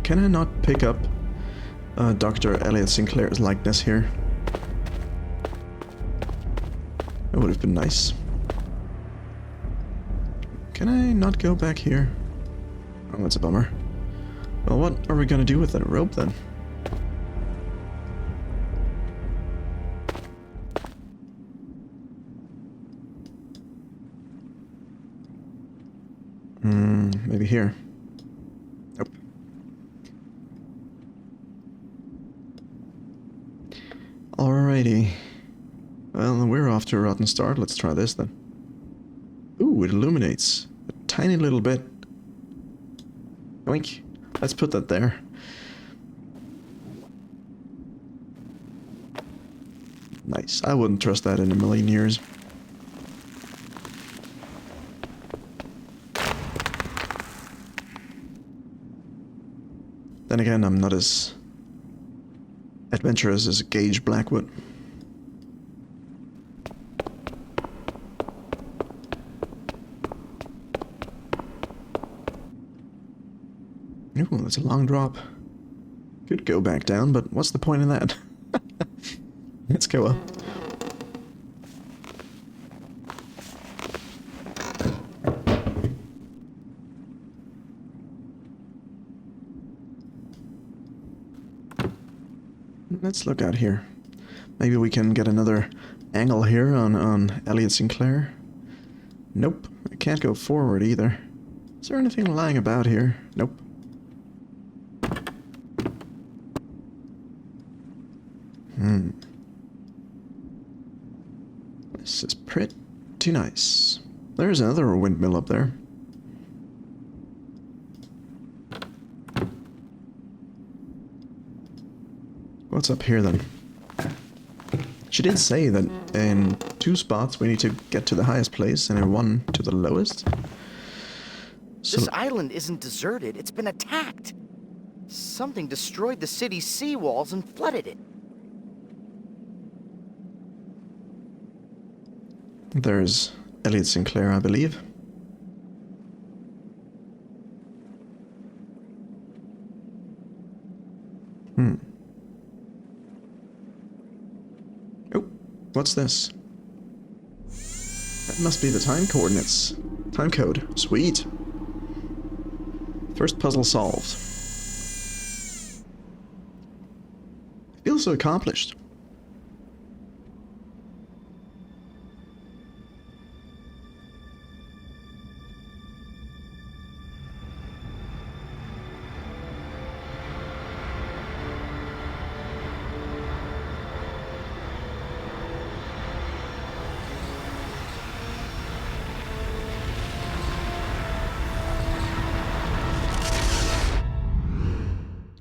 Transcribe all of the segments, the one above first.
can I not pick up Dr. Elliot Sinclair's likeness here? That would have been nice. Can I not go back here? Oh, that's a bummer. Well, what are we gonna do with that rope then? Maybe here. Nope. Alrighty. Well, we're off to a rotten start. Let's try this then. Ooh, it illuminates a tiny little bit. Oink. Let's put that there. Nice. I wouldn't trust that in a million years. Then again, I'm not as adventurous as Gage Blackwood. Ooh, that's a long drop. Could go back down, but what's the point in that? Let's go up. Let's look out here. Maybe we can get another angle here on Elliot Sinclair. Nope, I can't go forward either. Is there anything lying about here? Nope. This is pretty nice. There's another windmill up there. What's up here then? She did say that in 2 spots we need to get to the highest place and in 1 to the lowest. So this island isn't deserted, it's been attacked. Something destroyed the city's seawalls and flooded it. There's Elliot Sinclair, I believe. Oh, what's this? That must be the time coordinates. Time code. Sweet. First puzzle solved. I feel so accomplished.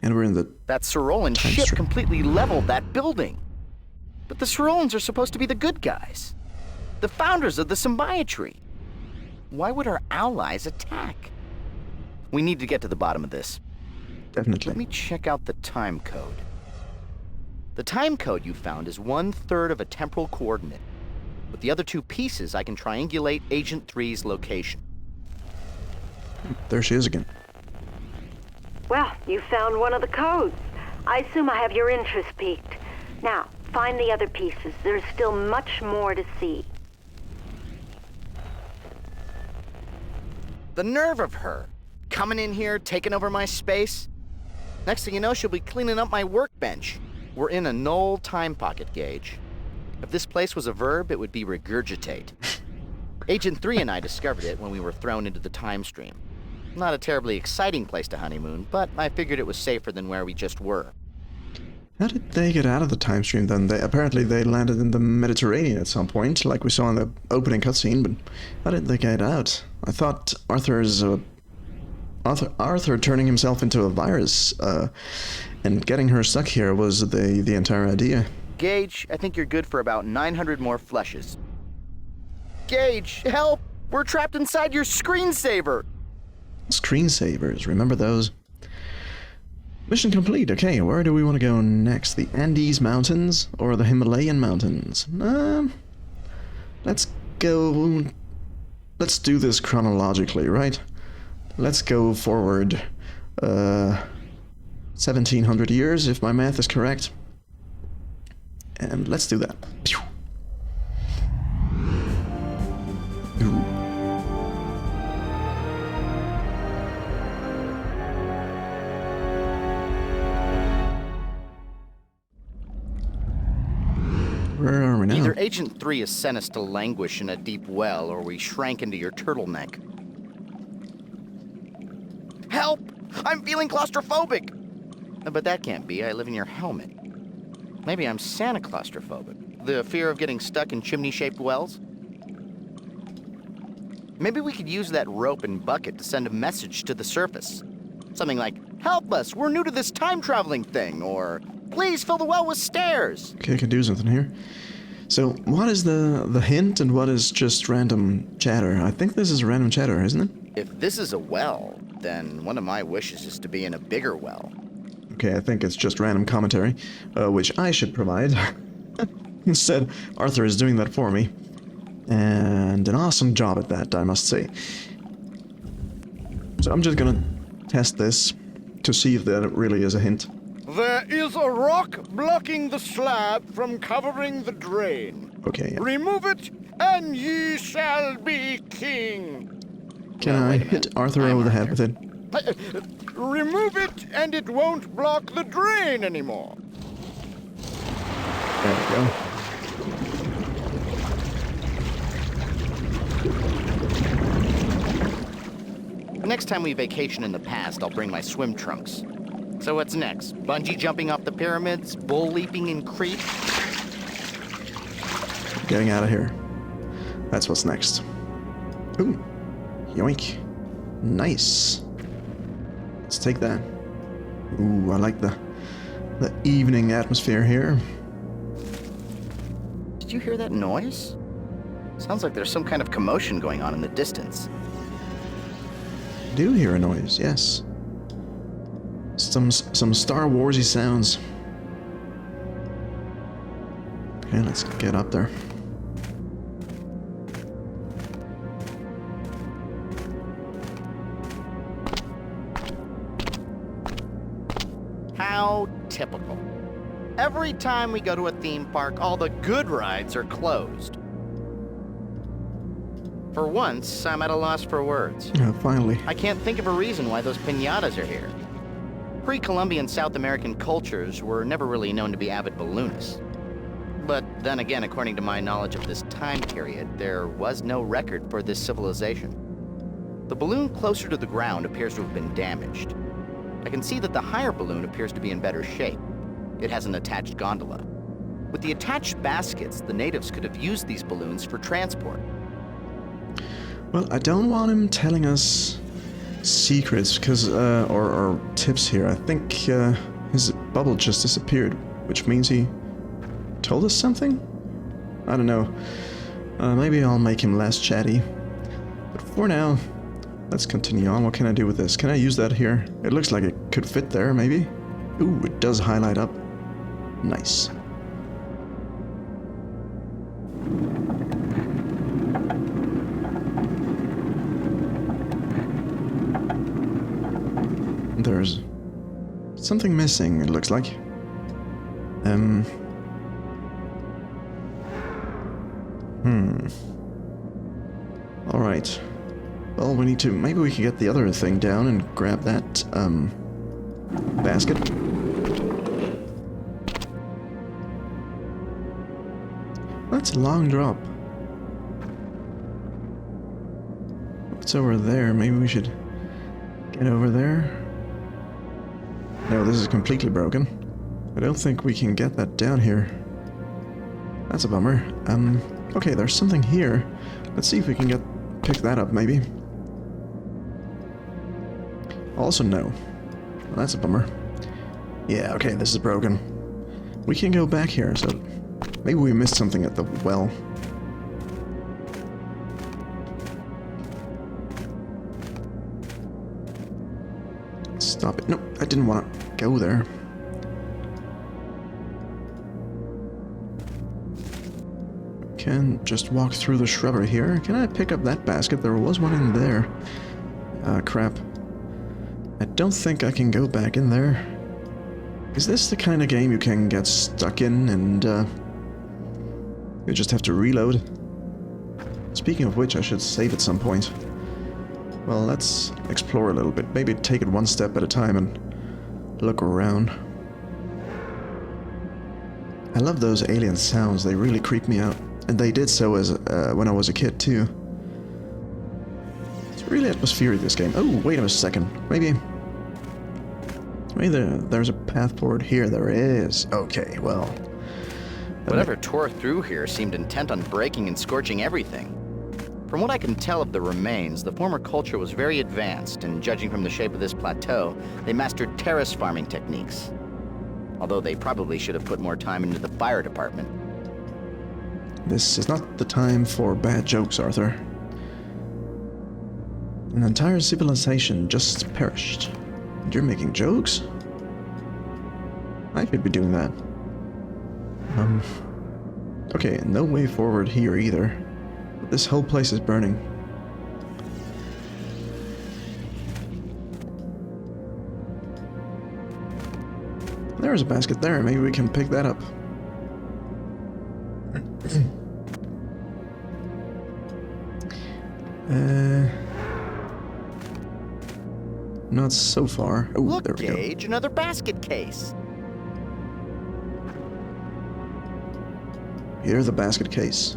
And we're in the... That Cyrolan ship completely leveled that building. But the Cyrolans are supposed to be the good guys. The founders of the symbiotree. Why would our allies attack? We need to get to the bottom of this. Definitely. Let me check out the time code. The time code you found is 1/3 of a temporal coordinate. With the other 2 pieces, I can triangulate Agent 3's location. There she is again. Well, you found one of the codes. I assume I have your interest piqued. Now, find the other pieces. There's still much more to see. The nerve of her. Coming in here, taking over my space. Next thing you know, she'll be cleaning up my workbench. We're in a null time pocket, Gage. If this place was a verb, it would be regurgitate. Agent 3 and I discovered it when we were thrown into the time stream. Not a terribly exciting place to honeymoon, but I figured it was safer than where we just were. How did they get out of the time stream then? Apparently they landed in the Mediterranean at some point, like we saw in the opening cutscene, but how did they get out? I thought Arthur turning himself into a virus and getting her stuck here was the entire idea. Gage, I think you're good for about 900 more flushes. Gage, help! We're trapped inside your screensaver! Screensavers, remember those? Mission complete. Okay, where do we want to go next? The Andes Mountains or the Himalayan Mountains? Let's go... Let's do this chronologically, right? Let's go forward. 1700 years, if my math is correct. And let's do that. Pew. Ooh. Where are we now? Either Agent 3 has sent us to languish in a deep well, or we shrank into your turtleneck. Help! I'm feeling claustrophobic! But that can't be. I live in your helmet. Maybe I'm Santa claustrophobic. The fear of getting stuck in chimney-shaped wells? Maybe we could use that rope and bucket to send a message to the surface. Something like, help us, we're new to this time-traveling thing, or please fill the well with stairs. Okay, I can do something here. So, what is the hint and what is just random chatter? I think this is random chatter, isn't it? If this is a well, then one of my wishes is to be in a bigger well. Okay, I think it's just random commentary, which I should provide. Instead, Arthur is doing that for me. And an awesome job at that, I must say. So I'm just gonna test this to see if that really is a hint. There is a rock blocking the slab from covering the drain. Okay, yeah. Remove it, and ye shall be king. Can Well, I wait a hit minute. Arthur I'm over the head Arthur. with it? Remove it, and it won't block the drain anymore. There we go. Next time we vacation in the past, I'll bring my swim trunks. So what's next? Bungee jumping off the pyramids? Bull leaping in Crete? Getting out of here. That's what's next. Ooh. Yoink. Nice. Let's take that. Ooh, I like the evening atmosphere here. Did you hear that noise? Sounds like there's some kind of commotion going on in the distance. I do hear a noise, yes. Some Star Warsy sounds. Okay, let's get up there. How typical. Every time we go to a theme park, all the good rides are closed. For once, I'm at a loss for words. Yeah, finally. I can't think of a reason why those piñatas are here. Pre-Columbian South American cultures were never really known to be avid balloonists. But then again, according to my knowledge of this time period, there was no record for this civilization. The balloon closer to the ground appears to have been damaged. I can see that the higher balloon appears to be in better shape. It has an attached gondola. With the attached baskets, the natives could have used these balloons for transport. Well, I don't want him telling us secrets, because, or tips here. I think, his bubble just disappeared, which means he told us something? I don't know. Maybe I'll make him less chatty. But for now, let's continue on. What can I do with this? Can I use that here? It looks like it could fit there, maybe? Ooh, it does highlight up. Nice. There's something missing, it looks like. Alright. Well, we need to... Maybe we can get the other thing down and grab that, basket. That's a long drop. What's over there? Maybe we should get over there. No, this is completely broken. I don't think we can get that down here. That's a bummer. Okay, there's something here. Let's see if we can pick that up, maybe. Also, no. Well, that's a bummer. Yeah, okay, this is broken. We can go back here, so maybe we missed something at the well. Stop it. No, I didn't want to go there. Can just walk through the shrubbery here. Can I pick up that basket? There was one in there. Crap. I don't think I can go back in there. Is this the kind of game you can get stuck in and you just have to reload? Speaking of which, I should save at some point. Well, let's explore a little bit. Maybe take it one step at a time and look around. I love those alien sounds. They really creep me out. And they did so as when I was a kid, too. It's really atmospheric, this game. Oh, wait a second. Maybe there's a path forward here. There is. Okay, well. Whatever tore through here seemed intent on breaking and scorching everything. From what I can tell of the remains, the former culture was very advanced, and judging from the shape of this plateau, they mastered terrace farming techniques. Although they probably should have put more time into the fire department. This is not the time for bad jokes, Arthur. An entire civilization just perished. And you're making jokes? I could be doing that. Okay, no way forward here either. This whole place is burning. There's a basket there. Maybe we can pick that up. Not so far. Oh, Look, there we go. Gage, another basket case. Here's the basket case.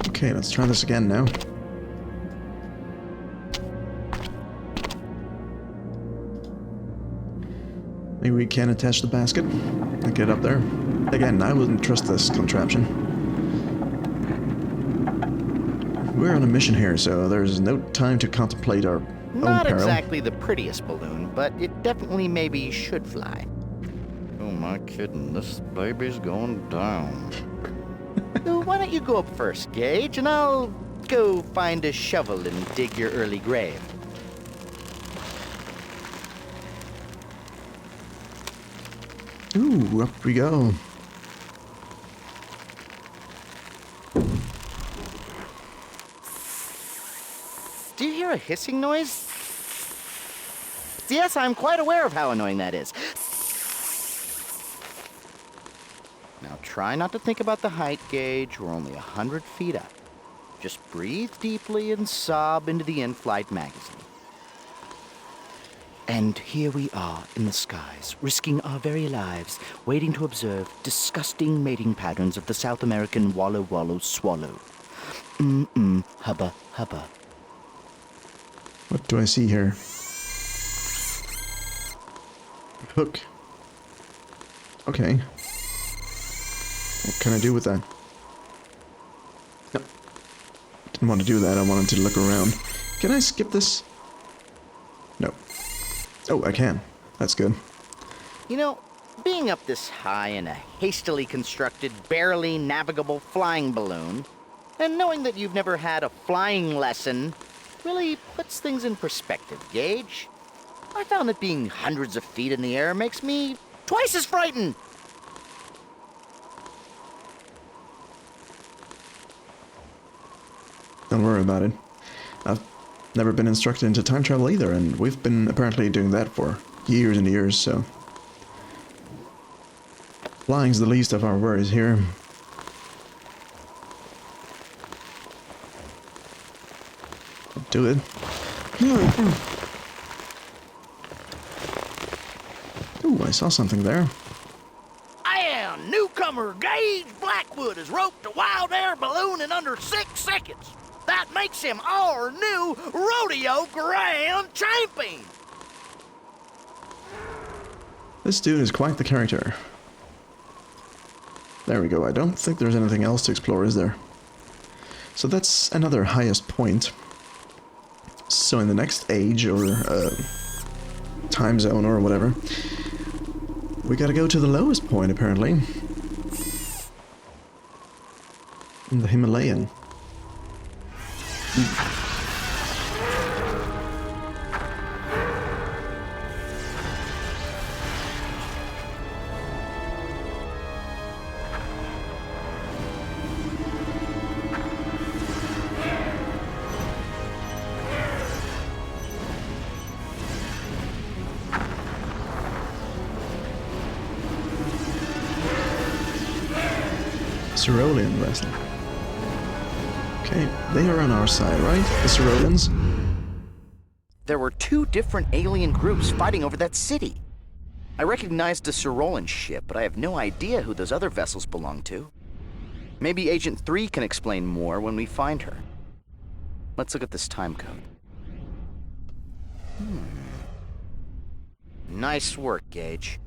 Okay, let's try this again now. Maybe we can attach the basket and get up there. Again, I wouldn't trust this contraption. We're on a mission here, so there's no time to contemplate our own Not peril. exactly the prettiest balloon, but it definitely maybe should fly. Oh my kidding, this baby's going down. Well, why don't you go up first, Gage, and I'll go find a shovel and dig your early grave. Ooh, up we go. Do you hear a hissing noise? Yes, I'm quite aware of how annoying that is. Now try not to think about the height, Gage. We're only 100 feet up. Just breathe deeply and sob into the in-flight magazine. And here we are in the skies, risking our very lives, waiting to observe disgusting mating patterns of the South American wallow wallow swallow. Hubba hubba. What do I see here? Hook. Okay. What can I do with that? No. Didn't want to do that. I wanted to look around. Can I skip this? No. Oh, I can. That's good. You know, being up this high in a hastily constructed, barely navigable flying balloon, and knowing that you've never had a flying lesson, really puts things in perspective, Gage. I found that being hundreds of feet in the air makes me twice as frightened. Don't worry about it. I've never been instructed into time travel either, and we've been apparently doing that for years and years, so... Flying's the least of our worries here. Do it. Ooh, I saw something there. And newcomer Gage Blackwood has roped a wild air balloon in under 6 seconds. That makes him our new rodeo grand champion. This dude is quite the character. There we go. I don't think there's anything else to explore, is there? So that's another highest point. So in the next age, or time zone, or whatever, we gotta go to the lowest point, apparently. In the Himalayan. Cerulean vessel. Okay, they are on our side, right? The Ceruleans? There were two different alien groups fighting over that city. I recognized the Cerulean ship, but I have no idea who those other vessels belong to. Maybe Agent 3 can explain more when we find her. Let's look at this time code. Nice work, Gage.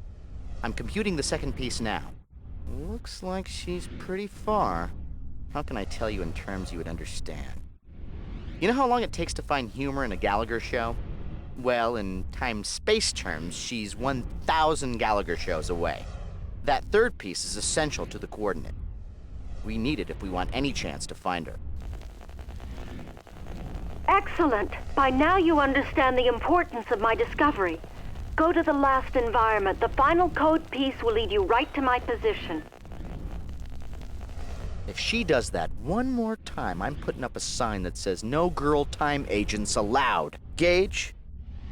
I'm computing the second piece now. Looks like she's pretty far. How can I tell you in terms you would understand? You know how long it takes to find humor in a Gallagher show? Well, in time-space terms, she's 1,000 Gallagher shows away. That third piece is essential to the coordinate. We need it if we want any chance to find her. Excellent. By now you understand the importance of my discovery. Go to the last environment. The final code piece will lead you right to my position. If she does that one more time, I'm putting up a sign that says no girl time agents allowed. Gage,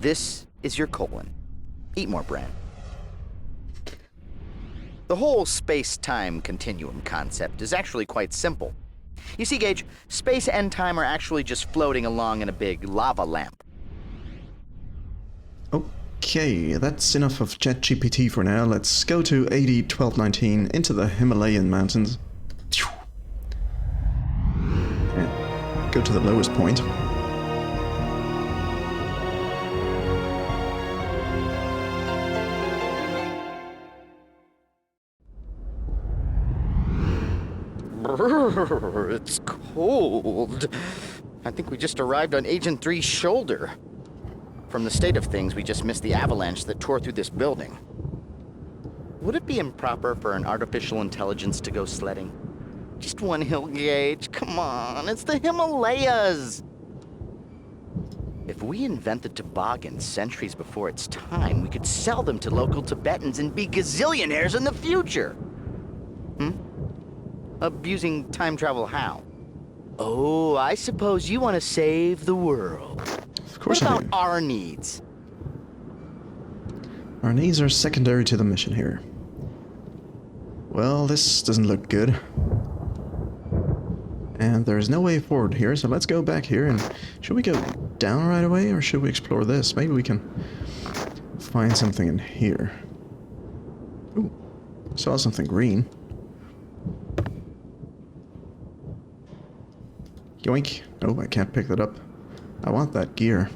this is your colon. Eat more, Bran. The whole space-time continuum concept is actually quite simple. You see, Gage, space and time are actually just floating along in a big lava lamp. Okay, that's enough of ChatGPT for now. Let's go to 801219 into the Himalayan mountains. And go to the lowest point. It's cold. I think we just arrived on Agent 3's shoulder. From the state of things, we just missed the avalanche that tore through this building. Would it be improper for an artificial intelligence to go sledding? Just one hill, Gage. Come on, it's the Himalayas. If we invent the toboggan centuries before its time, we could sell them to local Tibetans and be gazillionaires in the future. Using time travel how? Oh, I suppose you want to save the world. Of course What I about do. our needs? Our needs are secondary to the mission here. Well, this doesn't look good. And there's no way forward here, so let's go back here and... Should we go down right away, or should we explore this? Maybe we can find something in here. Ooh, saw something green. Yoink. Oh, I can't pick that up. I want that gear.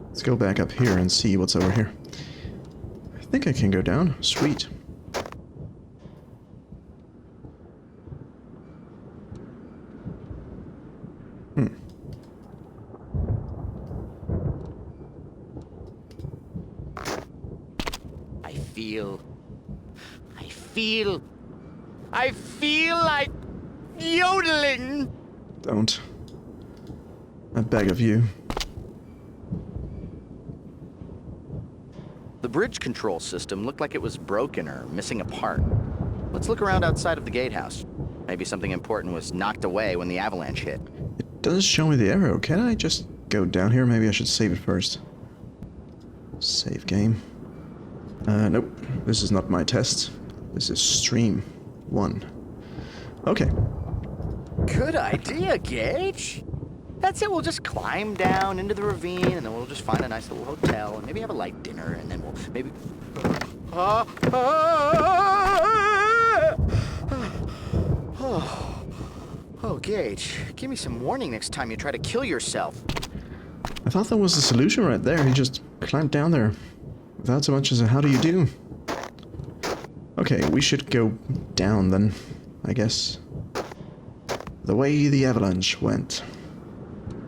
Let's go back up here and see what's over here. I think I can go down. Sweet. I feel like yodeling. Don't. I beg of you. The bridge control system looked like it was broken or missing a part. Let's look around outside of the gatehouse. Maybe something important was knocked away when the avalanche hit. It does show me the arrow. Can I just go down here? Maybe I should save it first. Save game. Nope. This is not my test. This is stream 1. Okay. Good idea, Gage. That's it, we'll just climb down into the ravine, and then we'll just find a nice little hotel, and maybe have a light dinner, and then we'll maybe... Oh, Gage, give me some warning next time you try to kill yourself. I thought that was the solution right there. He just climbed down there without so much as a how do you do. Okay, we should go down then, I guess. The way the avalanche went.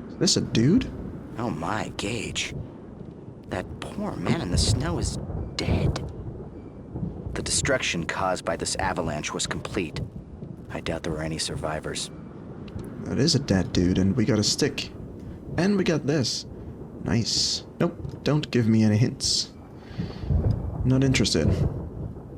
Is this a dude? Oh my, Gage. That poor man in the snow is dead. The destruction caused by this avalanche was complete. I doubt there were any survivors. That is a dead dude, and we got a stick. And we got this. Nice. Nope, don't give me any hints. Not interested.